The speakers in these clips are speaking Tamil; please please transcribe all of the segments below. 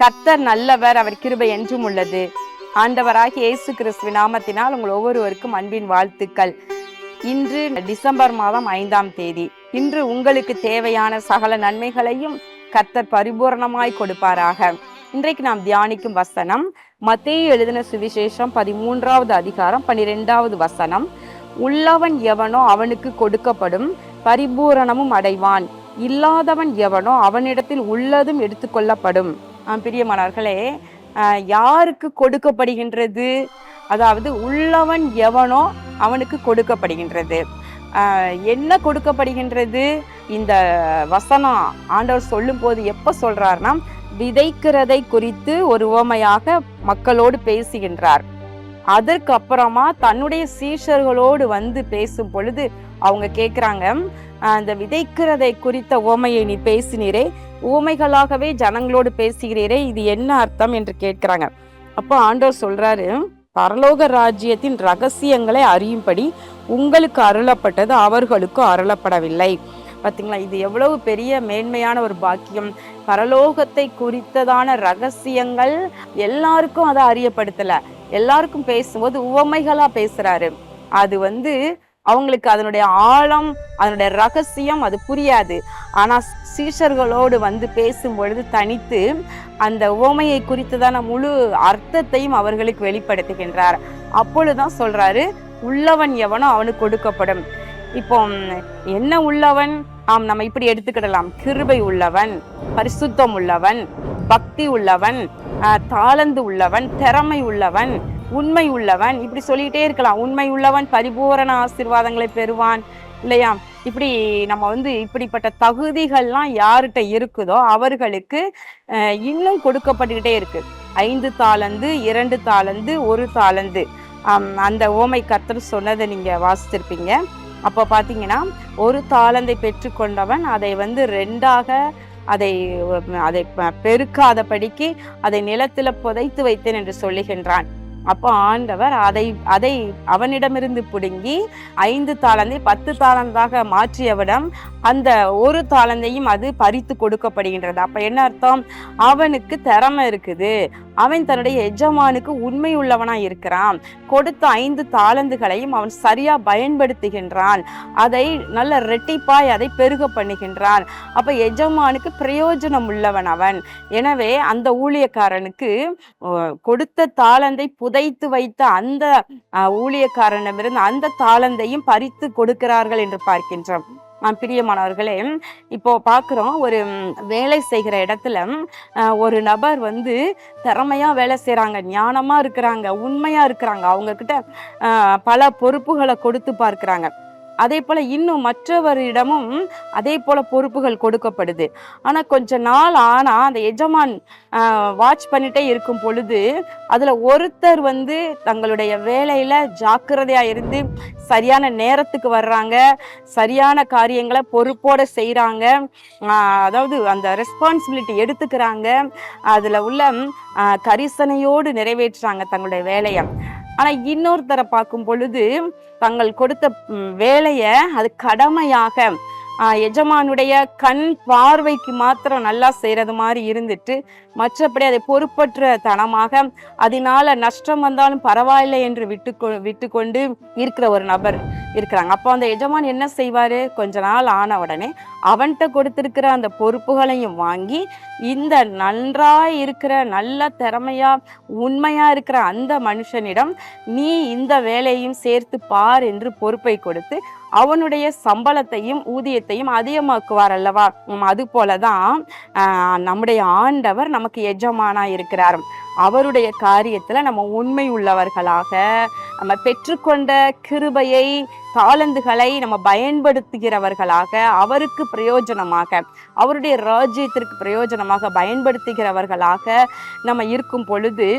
கர்த்தர் நல்லவர், அவர் கிருபை என்றும் உள்ளது. ஆண்டவராகிய இயேசு கிறிஸ்துவின் நாமத்தினால் உங்கள் ஒவ்வொருவருக்கும் அன்பின் வாழ்த்துக்கள். இன்று டிசம்பர் மாதம் 5ஆம் தேதி. இன்று உங்களுக்கு தேவையான சகல நன்மைகளையும் கர்த்தர் பரிபூரணமாய் கொடுப்பாராக. இன்றைக்கு நாம் தியானிக்கும் வசனம் மத்தேயு எழுதின சுவிசேஷம் 13வது அதிகாரம் 12வது வசனம். உள்ளவன் எவனோ அவனுக்கு கொடுக்கப்படும், பரிபூரணமும் அடைவான். இல்லாதவன் எவனோ அவனிடத்தில் உள்ளதும் எடுத்துக்கொள்ளப்படும். பிரியமானவர்களே, யாருக்கு கொடுக்கப்படுகின்றது? அதாவது உள்ளவன் எவனோ அவனுக்கு கொடுக்கப்படுகின்றது. என்ன கொடுக்கப்படுகின்றது? இந்த வசனம் ஆண்டவர் சொல்லும் போது எப்ப சொல்றார்னா, விதைக்கிறதை குறித்து ஒரு உவமையாக மக்களோடு பேசுகின்றார். அதற்கு அப்புறமா தன்னுடைய சீஷர்களோடு வந்து பேசும் பொழுது அவங்க கேட்குறாங்க, அந்த விதைக்கிறதை குறித்த உவமையை நீ பேசினீரே, உவமைகளாகவே ஜனங்களோடு பேசுகிறீரே, இது என்ன அர்த்தம் என்று கேட்கிறாங்க. அப்போ ஆண்டவர் சொல்றாரு, பரலோக ராஜ்யத்தின் ரகசியங்களை அறியும்படி உங்களுக்கு அருளப்பட்டது, அவர்களுக்கும் அருளப்படவில்லை. பார்த்தீங்களா, இது எவ்வளவு பெரிய மேன்மையான ஒரு பாக்கியம். பரலோகத்தை குறித்ததான ரகசியங்கள் எல்லாருக்கும் அதை அறியப்படுத்தல. எல்லாருக்கும் பேசும்போது உவமைகளா பேசுறாரு. அது அவங்களுக்கு அதனுடைய ஆழம், அதனுடைய ரகசியம் அது புரியாது. ஆனா சீஷர்களோடு பேசும் பொழுது தனித்து அந்த உவமையை குறித்ததான முழு அர்த்தத்தையும் அவர்களுக்கு வெளிப்படுத்துகின்றார். அப்பொழுதுதான் சொல்றாரு, உள்ளவன் எவனோ அவனுக்கு கொடுக்கப்படும். இப்போ என்ன உள்ளவன்? நம்ம இப்படி எடுத்துக்கிடலாம். கிருபை உள்ளவன், பரிசுத்தம் உள்ளவன், பக்தி உள்ளவன், தாளந்து உள்ளவன், திறமை உள்ளவன், உண்மை உள்ளவன், இப்படி சொல்லிட்டே இருக்கலாம். உண்மை உள்ளவன் பரிபூரண ஆசீர்வாதங்களை பெறுவான், இல்லையா? இப்படி நம்ம இப்படிப்பட்ட தகுதிகள்லாம் யார்கிட்ட இருக்குதோ அவர்களுக்கு இன்னும் கொடுக்கப்பட்டுக்கிட்டே இருக்கு. 5 தாலந்து, 2 தாலந்து, 1 தாலந்து. அந்த ஓமை கர்த்தர் சொன்னதை நீங்க வாசிச்சிருப்பீங்க. அப்போ பார்த்தீங்கன்னா, 1 தாலந்தை பெற்றுக்கொண்டவன் அதை 2ஆக அதை பெருக்காதபடிக்கு அதை நிலத்துல புதைத்து வைத்தேன் என்று சொல்லுகின்றான். அப்போ ஆண்டவர் அதை அவனிடமிருந்து பிடுங்கி 5 தாலந்தை 10 தாலந்தாக மாற்றியவிடம் அந்த 1 தாலந்தையும் அது பறித்து கொடுக்கப்படுகின்றது. அப்ப என்ன அர்த்தம்? அவனுக்கு திறமை இருக்குது, அவன் தன்னுடைய எஜமானுக்கு உண்மை உள்ளவனா இருக்கிறான். கொடுத்த 5 தாலந்துகளையும் அவன் சரியா பயன்படுத்துகின்றான். அதை நல்ல ரெட்டிப்பாய் அதை பெருக பண்ணுகின்றான். அப்ப எஜமானுக்கு பிரயோஜனம் உள்ளவன் அவன். எனவே அந்த ஊழியக்காரனுக்கு கொடுத்த தாலந்தை புதைத்து வைத்த அந்த ஊழியக்காரனிடமிருந்து அந்த தாலந்தையும் பறித்து கொடுக்கிறார்கள் என்று பார்க்கின்றோம். பிரியமானவர்களே, இப்போ பார்க்குறோம், ஒரு வேலை செய்கிற இடத்துல ஒரு நபர் திறமையா வேலை செய்கிறாங்க, ஞானமா இருக்கிறாங்க, உண்மையா இருக்கிறாங்க. அவங்க கிட்ட பல பொறுப்புகளை கொடுத்து பார்க்கிறாங்க. அதே போல இன்னும் மற்றவரிடமும் அதே போல பொறுப்புகள் கொடுக்கப்படுது. ஆனா கொஞ்ச நாள் ஆனா அந்த எஜமான் வாட்ச் பண்ணிட்டே இருக்கும் பொழுது அதுல ஒருத்தர் தங்களுடைய வேலையில ஜாக்கிரதையா இருந்து சரியான நேரத்துக்கு வர்றாங்க, சரியான காரியங்களை பொறுப்போட செய்யறாங்க, அதாவது அந்த ரெஸ்பான்சிபிலிட்டி எடுத்துக்கிறாங்க, அதுல உள்ள கரிசனையோடு நிறைவேற்றுறாங்க தங்களுடைய வேலையை. ஆனா இன்னொருத்தரை பார்க்கும் பொழுது தங்கள் கொடுத்த வேலைய அது கடமையாக எஜமானுடைய கண் பார்வைக்கு மாத்திரம் நல்லா செய்யறது மாதிரி இருந்துட்டு மற்றபடி அதை பொறுப்பற்ற தனமாக அதனால நஷ்டம் வந்தாலும் பரவாயில்லை என்று விட்டு கொண்டு இருக்கிற ஒரு நபர் இருக்கிறாங்க. அப்போ அந்த எஜமான் என்ன செய்வாரு? கொஞ்ச நாள் ஆன உடனே அவன்கிட்ட கொடுத்திருக்கிற அந்த பொறுப்புகளையும் வாங்கி இந்த நன்றாய் இருக்கிற நல்ல திறமையா உண்மையா இருக்கிற அந்த மனுஷனிடம் நீ இந்த வேலையும் சேர்த்து பார் என்று பொறுப்பை கொடுத்து அவனுடைய சம்பளத்தையும் ஊதியத்தையும் அதிகமாக்குவார் அல்லவா? அது போலதான் நம்முடைய ஆண்டவர் நமக்கு எஜமானா இருக்கிறார். அவருடைய காரியத்துல நம்ம உண்மை உள்ளவர்களாக நம்ம பெற்றுக்கொண்ட கிருபையை தாளந்துகளை நம்ம பயன்படுத்துகிறவர்களாக, அவருக்கு பிரயோஜனமாக, அவருடைய ராஜ்யத்திற்கு பிரயோஜனமாக பயன்படுத்துகிறவர்களாக நம்ம இருக்கும் பொழுது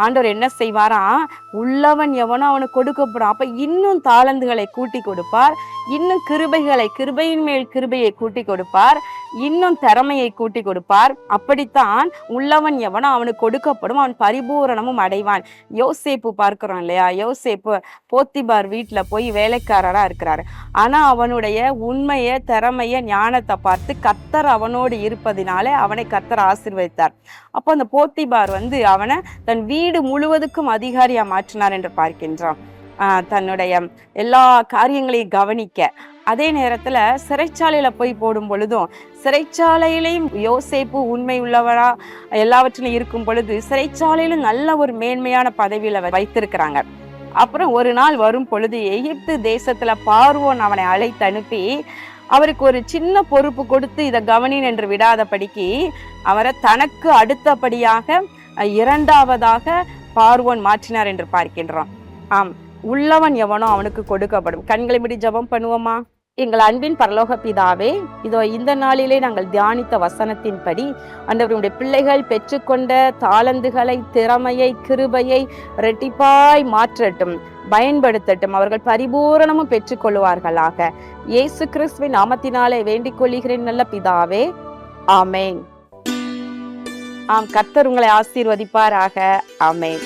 ஆண்டவர் என்ன செய்வாராம்? உள்ளவன் எவனோ அவனுக்கு கொடுக்கப்படும். அப்ப இன்னும் தாளந்துகளை கூட்டி கொடுப்பார், இன்னும் கிருபையின் மேல் கிருபையை கூட்டி கொடுப்பார். இன்னும் திறமையை கூட்டி கொடுப்பார். அப்படித்தான் உள்ளவன் எவனோ அவனுக்கு கொடுக்கப்படும், அவன் பரிபூரணமும் அடைவான். யோசேப்பு பார்க்கிறோம் இல்லையா? யோசேப்பு போத்திபார் வீட்டுல போய் வேலைக்காரரா இருக்கிறாரு. ஆனா அவனுடைய உண்மைய, திறமைய, ஞானத்தை பார்த்து கர்த்தர் அவனோடு இருப்பதினாலே அவனை கர்த்தர் ஆசீர்வதித்தார். அப்போ அந்த போத்திபார் அவனை தன் வீடு முழுவதுக்கும் அதிகாரியா மாற்றினார் என்று பார்க்கின்றோம். தன்னுடைய எல்லா காரியங்களையும் கவனிக்க. அதே நேரத்துல சிறைச்சாலையில போய் போடும் பொழுதும், சிறைச்சாலையிலையும் யோசேப்பு உண்மை உள்ளவரா எல்லாவற்றிலும் இருக்கும் பொழுது சிறைச்சாலையிலும் நல்ல ஒரு மேன்மையான பதவியில வைத்திருக்கிறாங்க. அப்புறம் ஒரு நாள் வரும் பொழுது எகிப்து தேசத்துல பார்வோன் அவனை அழைத்து அனுப்பி அவருக்கு ஒரு சின்ன பொறுப்பு கொடுத்து இதை கவனின் என்று விடாதபடிக்கு அவரை தனக்கு அடுத்தபடியாக இரண்டாவதாக பார்வோன் மாற்றினார் என்று பார்க்கின்றோம். ஆம், உள்ளவன் எவனோ அவனுக்கு கொடுக்கப்படும். கண்களை மூடி ஜெபம் பண்ணுவோமா? எங்கள் அன்பின் பரலோக பிதாவே, இதோ இந்த நாளிலே நாங்கள் தியானித்த வசனத்தின்படி ஆண்டவருடைய பிள்ளைகள் பெற்றுக்கொண்ட தாளந்துகளை, திறமையை, கிருபையை இரட்டிப்பாய் மாற்றட்டும், பயன்படுத்தட்டும். அவர்கள் பரிபூரணமும் பெற்றுக்கொள்வார்களாக. இயேசு கிறிஸ்துவின் நாமத்தினாலே வேண்டிக் கொள்கிறேன் நல்ல பிதாவே, ஆமேன். கர்த்தர் உங்களை ஆசீர்வதிப்பாராக. ஆமேன்.